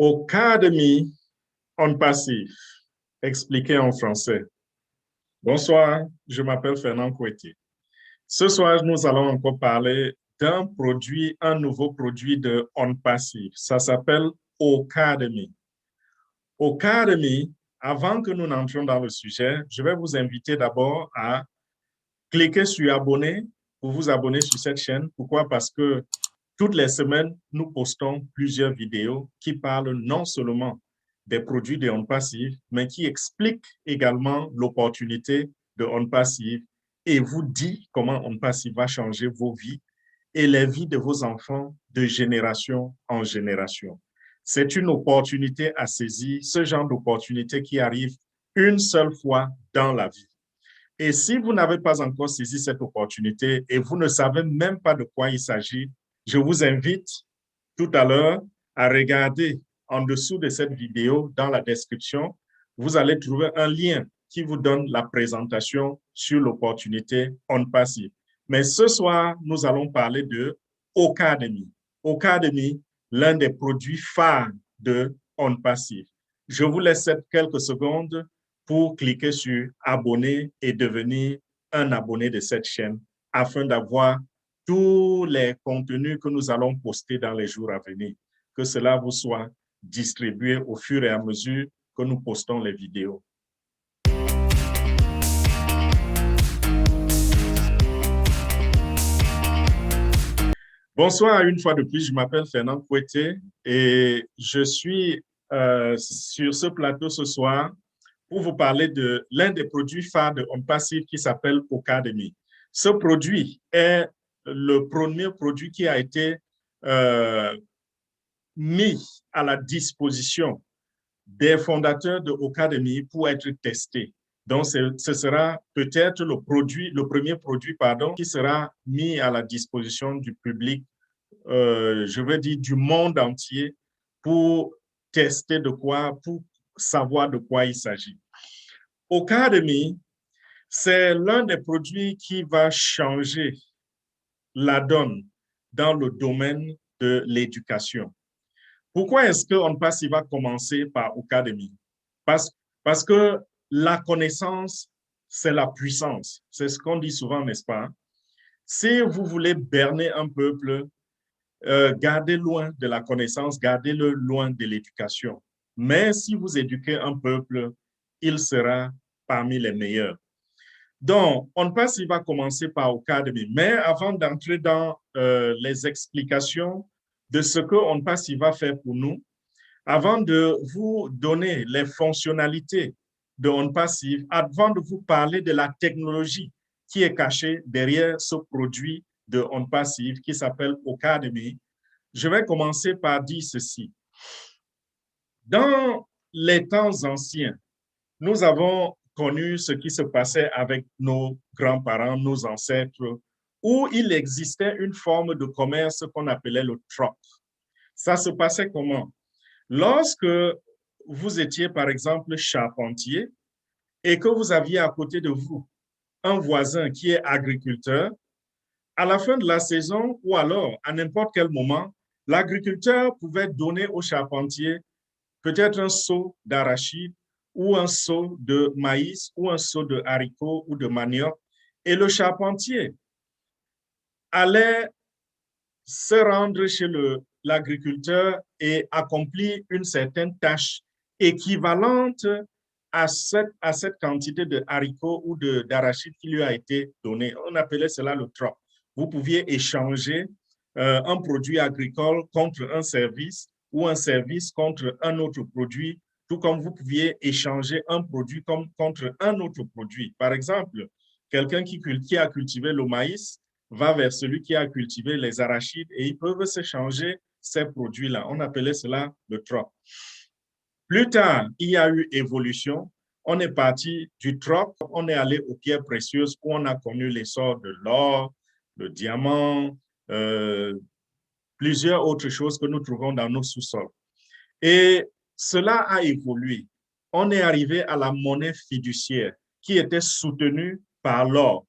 Academy en passif, expliqué en français. Bonsoir, je m'appelle Fernand Koueti. Ce soir, nous allons encore parler d'un produit, un nouveau produit de On Passif. Ça s'appelle Academy. Academy, avant que nous n'entrions dans le sujet, je vais vous inviter d'abord à cliquer sur abonner pour vous abonner sur cette chaîne. Pourquoi? Parce que toutes les semaines, nous postons plusieurs vidéos qui parlent non seulement des produits de On Passif, mais qui expliquent également l'opportunité de On Passif et vous dit comment On Passif va changer vos vies et les vies de vos enfants de génération en génération. C'est une opportunité à saisir, ce genre d'opportunité qui arrive une seule fois dans la vie. Et si vous n'avez pas encore saisi cette opportunité et vous ne savez même pas de quoi il s'agit, je vous invite tout à l'heure à regarder en dessous de cette vidéo, dans la description, vous allez trouver un lien qui vous donne la présentation sur l'opportunité On Passif. Mais ce soir, nous allons parler de Academy. Academy, l'un des produits phares de On Passif. Je vous laisse quelques secondes pour cliquer sur abonner et devenir un abonné de cette chaîne afin d'avoir tous les contenus que nous allons poster dans les jours à venir, que cela vous soit distribué au fur et à mesure que nous postons les vidéos. Bonsoir une fois de plus, je m'appelle Fernand Koueti et je suis sur ce plateau ce soir pour vous parler de l'un des produits phares de On Passif qui s'appelle Academy. Ce produit est le premier produit qui a été mis à la disposition des fondateurs de Academy pour être testé. Donc, ce sera peut-être le premier produit, qui sera mis à la disposition du public, je veux dire du monde entier, pour tester pour savoir de quoi il s'agit. Academy, c'est l'un des produits qui va changer la donne dans le domaine de l'éducation. Pourquoi est-ce qu'on passe, il va commencer par Academy? Parce que la connaissance, c'est la puissance. C'est ce qu'on dit souvent, n'est-ce pas? Si vous voulez berner un peuple, gardez loin de la connaissance, gardez-le loin de l'éducation. Mais si vous éduquez un peuple, il sera parmi les meilleurs. Donc, On Passe, il va commencer par Academy. Mais avant d'entrer dans les explications de ce que On Passe, il va faire pour nous, avant de vous donner les fonctionnalités de On Passif, avant de vous parler de la technologie qui est cachée derrière ce produit de On Passif qui s'appelle Academy, je vais commencer par dire ceci. Dans les temps anciens, nous avons connu ce qui se passait avec nos grands-parents, nos ancêtres, où il existait une forme de commerce qu'on appelait le troc. Ça se passait comment? Lorsque vous étiez, par exemple, charpentier et que vous aviez à côté de vous un voisin qui est agriculteur, à la fin de la saison ou alors à n'importe quel moment, l'agriculteur pouvait donner au charpentier peut-être un seau d'arachide ou un seau de maïs ou un seau de haricots ou de manioc. Et le charpentier allait se rendre chez l'agriculteur et accomplir une certaine tâche équivalente à cette quantité de haricots ou d'arachide qui lui a été donnée. On appelait cela le troc. Vous pouviez échanger un produit agricole contre un service ou un service contre un autre produit, tout comme vous pouviez échanger un produit contre un autre produit. Par exemple, quelqu'un qui a cultivé le maïs va vers celui qui a cultivé les arachides et ils peuvent s'échanger ces produits-là. On appelait cela le troc. Plus tard, il y a eu évolution. On est parti du troc, on est allé aux pierres précieuses où on a connu l'essor de l'or, le diamant, plusieurs autres choses que nous trouvons dans nos sous-sols. Et cela a évolué. On est arrivé à la monnaie fiduciaire qui était soutenue par l'or.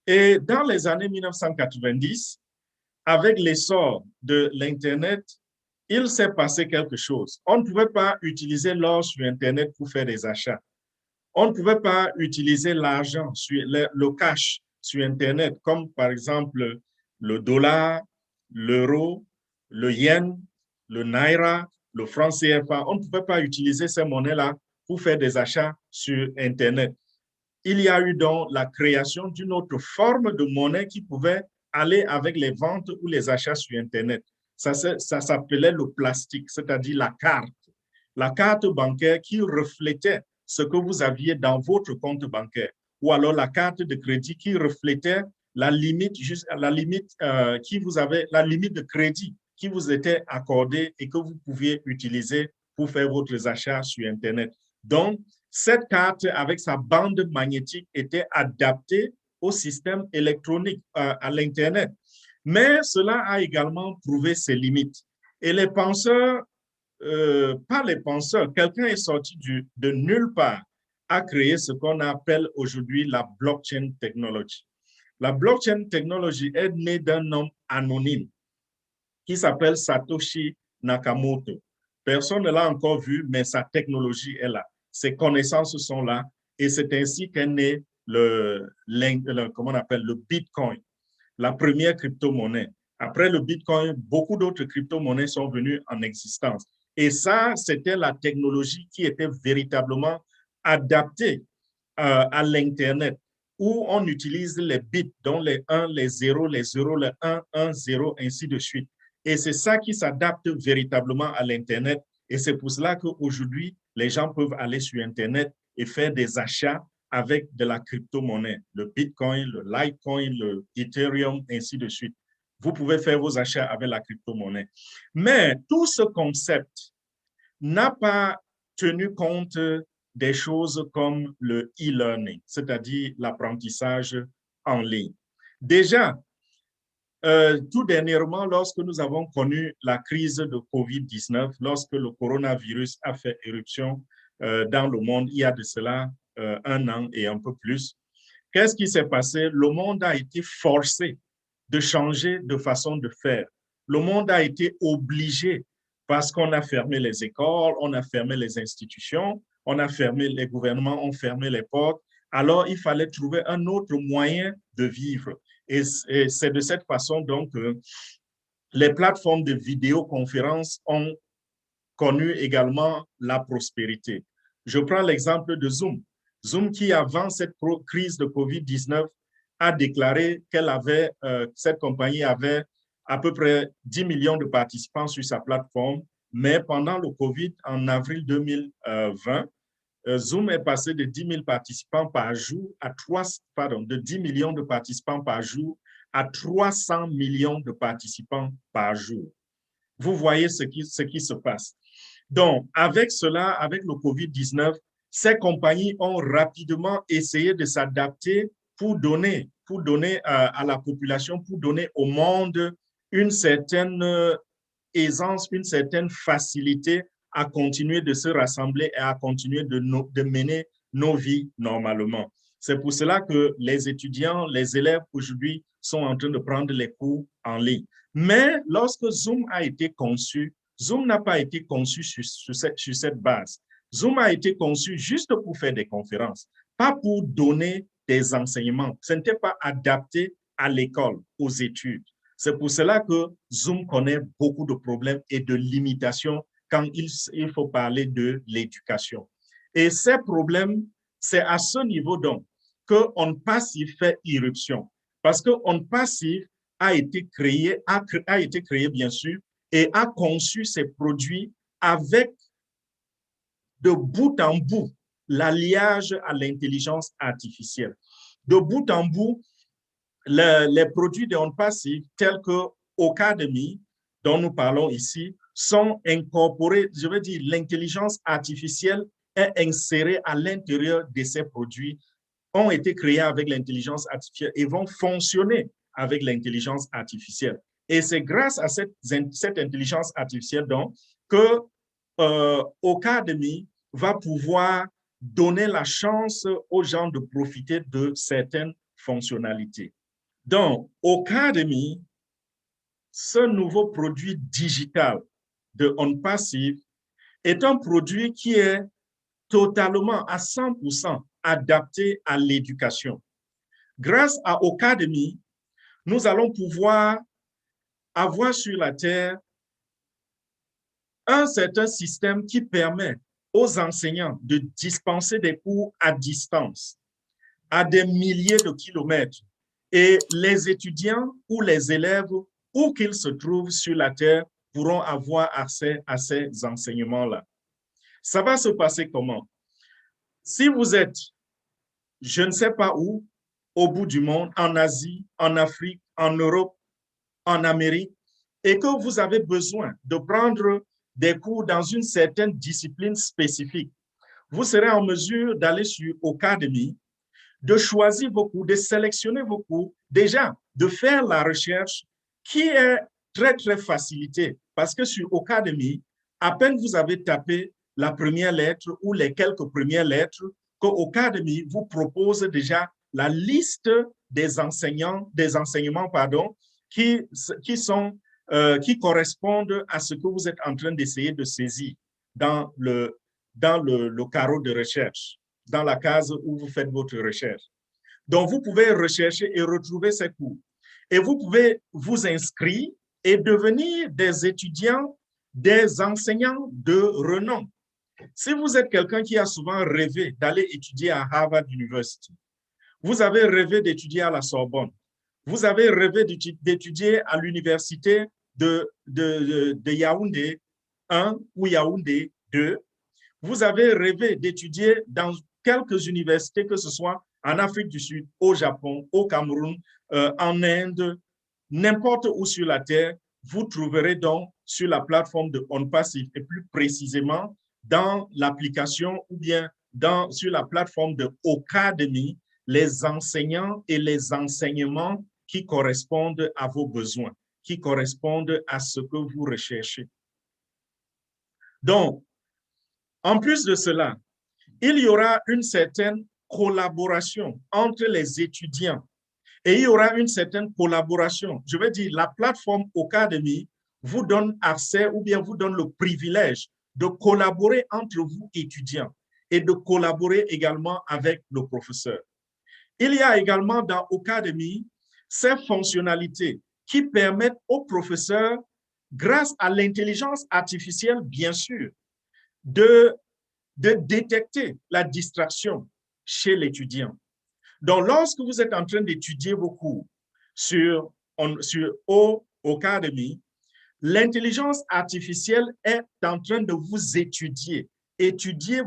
Et dans les années 1990, avec l'essor de l'Internet, il s'est passé quelque chose. On ne pouvait pas utiliser l'or sur Internet pour faire des achats. On ne pouvait pas utiliser l'argent, le cash sur Internet, comme par exemple le dollar, l'euro, le yen, le naira, le franc CFA. On ne pouvait pas utiliser ces monnaies-là pour faire des achats sur Internet. Il y a eu donc la création d'une autre forme de monnaie qui pouvait aller avec les ventes ou les achats sur Internet. Ça s'appelait le plastique, c'est-à-dire la carte. La carte bancaire qui reflétait ce que vous aviez dans votre compte bancaire, ou alors la carte de crédit qui reflétait la limite, qui vous avait, la limite de crédit qui vous était accordée et que vous pouviez utiliser pour faire vos achats sur Internet. Donc, cette carte avec sa bande magnétique était adaptée au système électronique, à l'Internet. Mais cela a également prouvé ses limites. Et les penseurs, pas les penseurs, quelqu'un est sorti de nulle part à créer ce qu'on appelle aujourd'hui la blockchain technology. La blockchain technology est née d'un homme anonyme qui s'appelle Satoshi Nakamoto. Personne ne l'a encore vu, mais sa technologie est là. Ses connaissances sont là et c'est ainsi qu'est né comment on appelle, le Bitcoin, la première crypto-monnaie. Après le Bitcoin, beaucoup d'autres crypto-monnaies sont venues en existence. Et ça, c'était la technologie qui était véritablement adaptée à l'Internet, où on utilise les bits, dont les 1, les 0, les 0, les 1, 1, 0, ainsi de suite. Et c'est ça qui s'adapte véritablement à l'Internet. Et c'est pour cela qu'aujourd'hui, les gens peuvent aller sur Internet et faire des achats avec de la crypto-monnaie, le Bitcoin, le Litecoin, le Ethereum, ainsi de suite. Vous pouvez faire vos achats avec la crypto-monnaie. Mais tout ce concept n'a pas tenu compte des choses comme le e-learning, c'est-à-dire l'apprentissage en ligne. Déjà, tout dernièrement, lorsque nous avons connu la crise de COVID-19, lorsque le coronavirus a fait éruption dans le monde, il y a de cela 1 an et un peu plus, qu'est-ce qui s'est passé? Le monde a été forcé de changer de façon de faire. Le monde a été obligé parce qu'on a fermé les écoles, on a fermé les institutions, on a fermé les gouvernements, ont fermé les portes. Alors, il fallait trouver un autre moyen de vivre. Et c'est de cette façon donc que les plateformes de vidéoconférence ont connu également la prospérité. Je prends l'exemple de Zoom. Zoom qui, avant cette crise de COVID-19, a déclaré cette compagnie avait à peu près 10 millions de participants sur sa plateforme, mais pendant le COVID, en avril 2020, Zoom est passé de 10 000 participants par jour de 10 millions de participants par jour à 300 millions de participants par jour. Vous voyez ce qui se passe. Donc, avec cela, avec le COVID-19, ces compagnies ont rapidement essayé de s'adapter pour donner à la population, pour donner au monde une certaine aisance, une certaine facilité à continuer de se rassembler et à continuer de mener nos vies normalement. C'est pour cela que les étudiants, les élèves aujourd'hui sont en train de prendre les cours en ligne. Mais lorsque Zoom a été conçu, Zoom n'a pas été conçu sur cette base. Zoom a été conçu juste pour faire des conférences, pas pour donner des enseignements. Ce n'était pas adapté à l'école, aux études. C'est pour cela que Zoom connaît beaucoup de problèmes et de limitations quand il faut parler de l'éducation. Et ces problèmes, c'est à ce niveau donc qu'on Passif fait irruption. Parce qu'on Passif a été créé bien sûr, et a conçu ses produits avec de bout en bout l'alliage à l'intelligence artificielle. De bout en bout, les produits de OnPassive tels que Ocademy, dont nous parlons ici, sont incorporés, je veux dire, l'intelligence artificielle est insérée à l'intérieur de ces produits, ont été créés avec l'intelligence artificielle et vont fonctionner avec l'intelligence artificielle. Et c'est grâce à cette intelligence artificielle donc que Ocademy va pouvoir donner la chance aux gens de profiter de certaines fonctionnalités. Donc, Ocademy, ce nouveau produit digital de OnPassive est un produit qui est totalement à 100% adapté à l'éducation. Grâce à Ocademy, nous allons pouvoir avoir sur la Terre un certain système qui permet aux enseignants de dispenser des cours à distance, à des milliers de kilomètres. Et les étudiants ou les élèves, où qu'ils se trouvent sur la Terre, pourront avoir accès à ces enseignements-là. Ça va se passer comment? Si vous êtes, je ne sais pas où, au bout du monde, en Asie, en Afrique, en Europe, en Amérique, et que vous avez besoin de prendre des cours dans une certaine discipline spécifique, vous serez en mesure d'aller sur Ocademy, de choisir vos cours, de sélectionner vos cours, déjà de faire la recherche qui est très, très facilitée. Parce que sur Ocademy, à peine vous avez tapé la première lettre ou les quelques premières lettres, que Ocademy vous propose déjà la liste des enseignements qui correspondent à ce que vous êtes en train d'essayer de saisir dans le carreau de recherche, dans la case où vous faites votre recherche. Donc, vous pouvez rechercher et retrouver ces cours. Et vous pouvez vous inscrire et devenir des étudiants, des enseignants de renom. Si vous êtes quelqu'un qui a souvent rêvé d'aller étudier à Harvard University, vous avez rêvé d'étudier à la Sorbonne, vous avez rêvé d'étudier à l'université de Yaoundé 1 ou Yaoundé 2, vous avez rêvé d'étudier dans quelques universités, que ce soit en Afrique du Sud, au Japon, au Cameroun, en Inde, n'importe où sur la Terre, vous trouverez donc sur la plateforme de OnPassive et plus précisément dans l'application ou bien sur la plateforme de Ocademy, les enseignants et les enseignements qui correspondent à vos besoins, qui correspondent à ce que vous recherchez. Donc, en plus de cela, il y aura une certaine collaboration entre les étudiants et il y aura une certaine collaboration. Je veux dire, la plateforme Ocademy vous donne accès ou bien vous donne le privilège de collaborer entre vous étudiants et de collaborer également avec le professeur. Il y a également dans Ocademy ces fonctionnalités qui permettent aux professeurs, grâce à l'intelligence artificielle, bien sûr, de détecter la distraction chez l'étudiant. Donc, lorsque vous êtes en train d'étudier vos cours sur Ocademy, l'intelligence artificielle est en train de vous étudier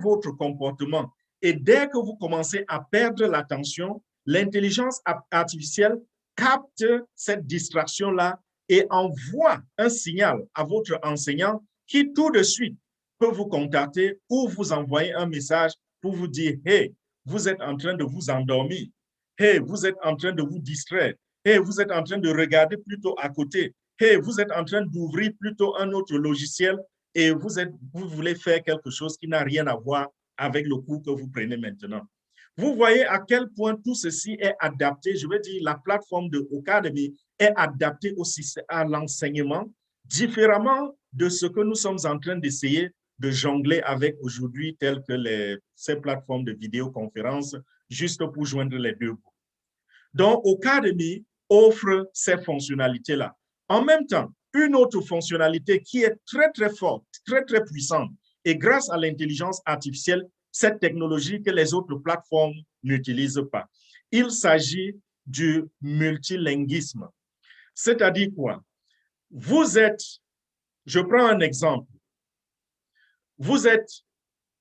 votre comportement. Et dès que vous commencez à perdre l'attention, l'intelligence artificielle capte cette distraction-là et envoie un signal à votre enseignant qui tout de suite peut vous contacter ou vous envoyer un message pour vous dire « Hey, vous êtes en train de vous endormir. Hey, vous êtes en train de vous distraire. Hey, vous êtes en train de regarder plutôt à côté. Hey, vous êtes en train d'ouvrir plutôt un autre logiciel et vous voulez faire quelque chose qui n'a rien à voir avec le cours que vous prenez maintenant. » Vous voyez à quel point tout ceci est adapté. Je veux dire, la plateforme de Ocademy est adaptée aussi à l'enseignement, différemment de ce que nous sommes en train d'essayer de jongler avec aujourd'hui, telles que ces plateformes de vidéoconférence, juste pour joindre les deux bouts. Donc, Ocademy offre ces fonctionnalités-là. En même temps, une autre fonctionnalité qui est très, très forte, très, très puissante, et grâce à l'intelligence artificielle, cette technologie que les autres plateformes n'utilisent pas. Il s'agit du multilinguisme. C'est-à-dire quoi? Vous êtes, je prends un exemple, vous êtes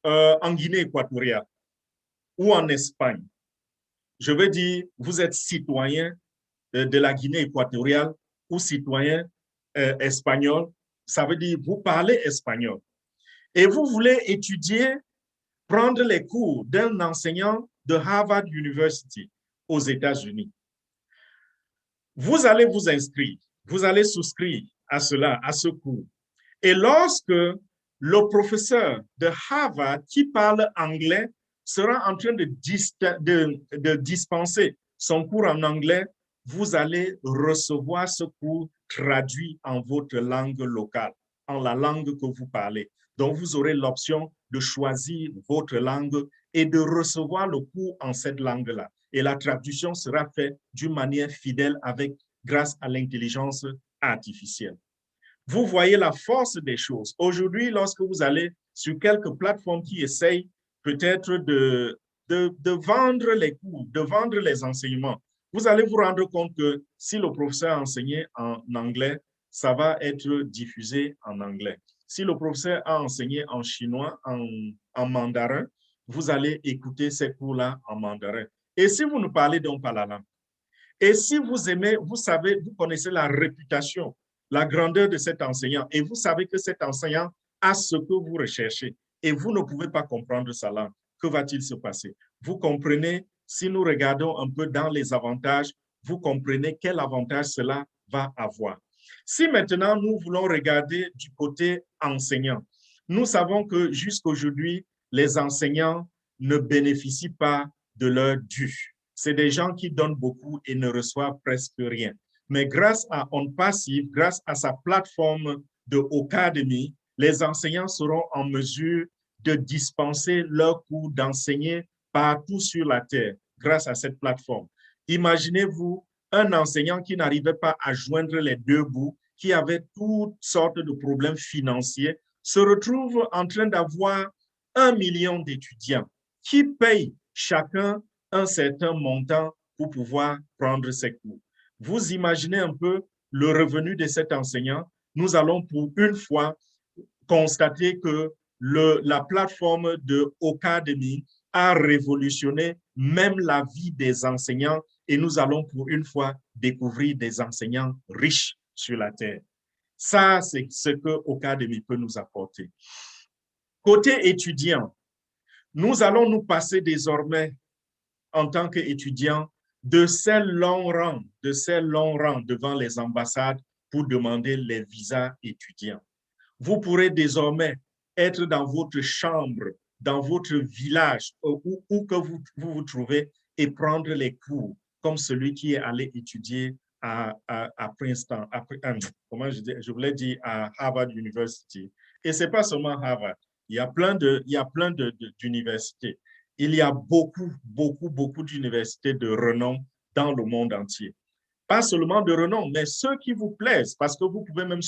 en Guinée équatoriale ou en Espagne. Je veux dire, vous êtes citoyen de la Guinée équatoriale ou citoyen espagnol. Ça veut dire, vous parlez espagnol. Et vous voulez étudier, prendre les cours d'un enseignant de Harvard University aux États-Unis. Vous allez vous inscrire, vous allez souscrire à cela, à ce cours. Et lorsque le professeur de Harvard qui parle anglais sera en train de dispenser son cours en anglais, vous allez recevoir ce cours traduit en votre langue locale, en la langue que vous parlez. Donc, vous aurez l'option de choisir votre langue et de recevoir le cours en cette langue-là. Et la traduction sera faite d'une manière fidèle grâce à l'intelligence artificielle. Vous voyez la force des choses. Aujourd'hui, lorsque vous allez sur quelques plateformes qui essayent peut-être de vendre les cours, de vendre les enseignements, vous allez vous rendre compte que si le professeur a enseigné en anglais, ça va être diffusé en anglais. Si le professeur a enseigné en chinois, en mandarin, vous allez écouter ces cours-là en mandarin. Et si vous ne parlez donc pas la langue, et si vous aimez, vous savez, vous connaissez la réputation, la grandeur de cet enseignant, et vous savez que cet enseignant a ce que vous recherchez, et vous ne pouvez pas comprendre sa langue, que va-t-il se passer? Vous comprenez, si nous regardons un peu dans les avantages, vous comprenez quel avantage cela va avoir. Si maintenant nous voulons regarder du côté enseignant, nous savons que jusqu'aujourd'hui, les enseignants ne bénéficient pas de leur dû. C'est des gens qui donnent beaucoup et ne reçoivent presque rien. Mais grâce à OnPassive, grâce à sa plateforme de Ocademy, les enseignants seront en mesure de dispenser leurs cours, d'enseigner partout sur la Terre grâce à cette plateforme. Imaginez-vous un enseignant qui n'arrivait pas à joindre les deux bouts, qui avait toutes sortes de problèmes financiers, se retrouve en train d'avoir 1 million d'étudiants qui payent chacun un certain montant pour pouvoir prendre ses cours. Vous imaginez un peu le revenu de cet enseignant. Nous allons pour une fois constater que la plateforme de Ocademy a révolutionné même la vie des enseignants et nous allons pour une fois découvrir des enseignants riches sur la terre. Ça, c'est ce que Ocademy peut nous apporter. Côté étudiant, nous allons nous passer désormais en tant qu'étudiants de ces longs rangs devant les ambassades pour demander les visas étudiants. Vous pourrez désormais être dans votre chambre, dans votre village, où que vous trouvez, et prendre les cours, comme celui qui est allé étudier à Princeton, comment je voulais dire, à Harvard University. Et ce n'est pas seulement Harvard, il y a plein d'universités. Il y a beaucoup d'universités de renom dans le monde entier. Pas seulement de renom, mais ceux qui vous plaisent, parce que vous pouvez même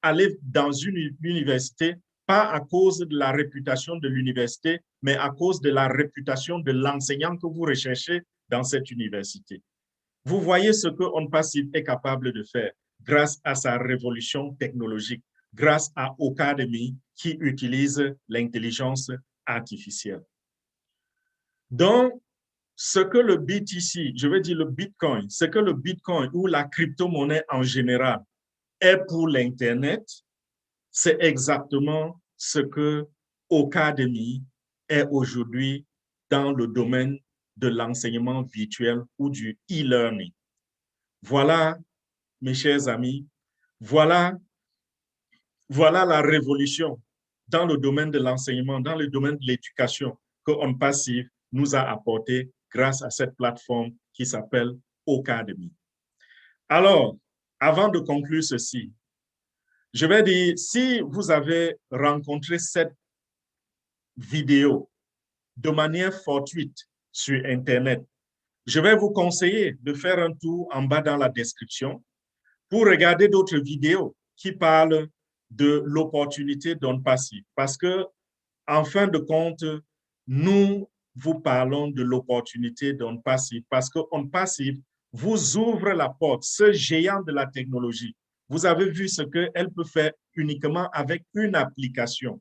aller dans une université, pas à cause de la réputation de l'université, mais à cause de la réputation de l'enseignant que vous recherchez dans cette université. Vous voyez ce que OnPassive est capable de faire grâce à sa révolution technologique, grâce à Ocademy qui utilise l'intelligence artificielle. Donc, ce que le BTC, je veux dire le Bitcoin, ce que le Bitcoin ou la crypto-monnaie en général est pour l'Internet, c'est exactement ce que Ocademy est aujourd'hui dans le domaine de l'enseignement virtuel ou du e-learning. Voilà, mes chers amis, voilà la révolution dans le domaine de l'enseignement, dans le domaine de l'éducation que OnPassive nous a apporté grâce à cette plateforme qui s'appelle Ocademy. Alors, avant de conclure ceci, je vais dire, si vous avez rencontré cette vidéo de manière fortuite sur Internet, je vais vous conseiller de faire un tour en bas dans la description pour regarder d'autres vidéos qui parlent de l'opportunité d'OnPassive. Parce que, en fin de compte, nous vous parlons de l'opportunité d'OnPassive parce que OnPassive vous ouvre la porte, ce géant de la technologie. Vous avez vu ce qu'elle peut faire uniquement avec une application.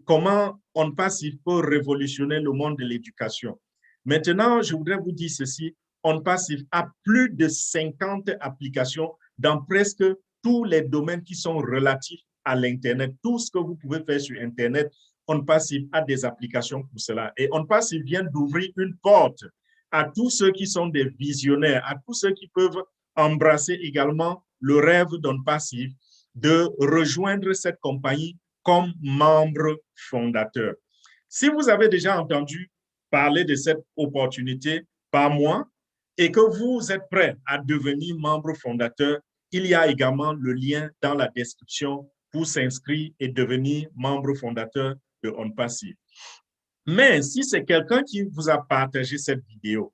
Comment OnPassive peut révolutionner le monde de l'éducation. Maintenant, je voudrais vous dire ceci, OnPassive a plus de 50 applications dans presque tous les domaines qui sont relatifs à l'Internet. Tout ce que vous pouvez faire sur Internet, OnPassive a des applications pour cela. Et OnPassive vient d'ouvrir une porte à tous ceux qui sont des visionnaires, à tous ceux qui peuvent embrasser également le rêve d'OnPassive de rejoindre cette compagnie comme membre fondateur. Si vous avez déjà entendu parler de cette opportunité par moi et que vous êtes prêt à devenir membre fondateur, il y a également le lien dans la description pour s'inscrire et devenir membre fondateur de On Passive. Mais si c'est quelqu'un qui vous a partagé cette vidéo,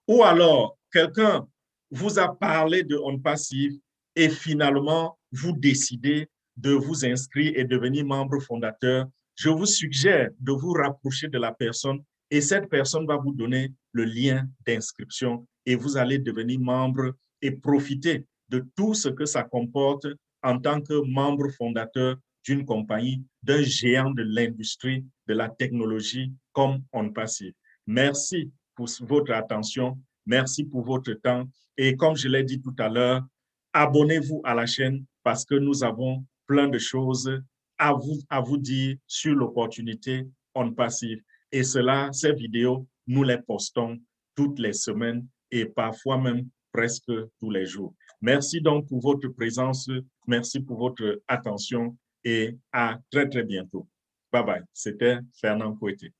ou alors quelqu'un vous a parlé de On Passive et finalement vous décidez de vous inscrire et devenir membre fondateur, je vous suggère de vous rapprocher de la personne et cette personne va vous donner le lien d'inscription et vous allez devenir membre et profiter de tout ce que ça comporte en tant que membre fondateur d'une compagnie, d'un géant de l'industrie, de la technologie comme On Passive. Merci pour votre attention, merci pour votre temps et comme je l'ai dit tout à l'heure, abonnez-vous à la chaîne parce que nous avons plein de choses à vous dire sur l'opportunité On Passive. Et cela, ces vidéos, nous les postons toutes les semaines et parfois même presque tous les jours. Merci donc pour votre présence, merci pour votre attention et à très, très bientôt. Bye bye. C'était Fernand Kouété.